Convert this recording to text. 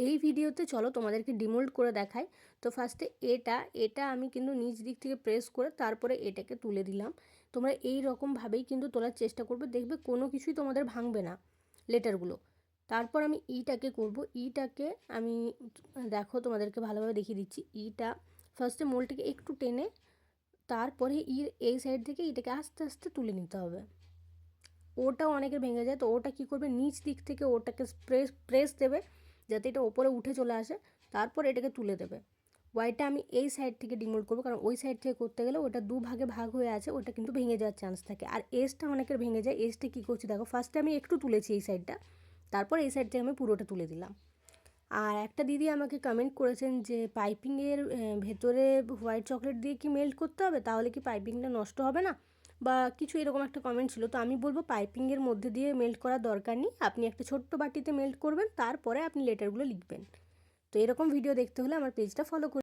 এই ভিডিওতে চলো তোমাদেরকে ডিমোল্ড করে দেখাই। তো ফার্স্টে এটা আমি কিন্তু নিচ দিক থেকে প্রেস করে তারপরে এটাকে তুলে দিলাম। তোমরা এই রকমভাবেই কিন্তু তোলার চেষ্টা করবে, দেখবে কোনো কিছুই তোমাদের ভাঙবে না লেটারগুলো। তারপর আমি ইটাকে করব। ইটাকে আমি দেখো তোমাদেরকে ভালোভাবে দেখিয়ে দিচ্ছি। ইটা ফার্স্টে মোলটাকে একটু টেনে তারপরে এই সাইড থেকে এটাকে আস্তে আস্তে তুলে নিতে হবে। ওটাও অনেকের ভেঙে যায়, তো ওটা কী করবে, নিচ দিক থেকে ওটাকে প্রেস দেবে যাতে এটা ওপরে উঠে চলে আসে, তারপর এটাকে তুলে দেবে। ওয়াইটা আমি এই সাইড থেকে ডিমোল্ড করবো, কারণ ওই সাইড থেকে করতে গেলে ওটা দুভাগে ভাগ হয়ে আছে, ওটা কিন্তু ভেঙে যাওয়ার চান্স থাকে। আর এজটা অনেকের ভেঙে যায়। এজটা কী করছি দেখো, ফার্স্টে আমি একটু তুলেছি এই সাইডটা, তারপর এই সাইড থেকে আমি পুরোটা তুলে দিলাম। আর একটা দিদি আমাকে কমেন্ট করেছেন যে পাইপিংয়ের ভেতরে হোয়াইট চকলেট দিয়ে কি মেল্ট করতে হবে, তাহলে কি পাইপিংটা নষ্ট হবে না, বা কিছু এরকম একটা কমেন্ট ছিল। তো আমি বলবো পাইপিংয়ের মধ্যে দিয়ে মেল্ট করার দরকার নেই, আপনি একটা ছোট্ট বাটিতে মেল্ট করবেন, তারপরে আপনি লেটারগুলো লিখবেন। তো এরকম ভিডিও দেখতে হলে আমার পেজটা ফলো করুন।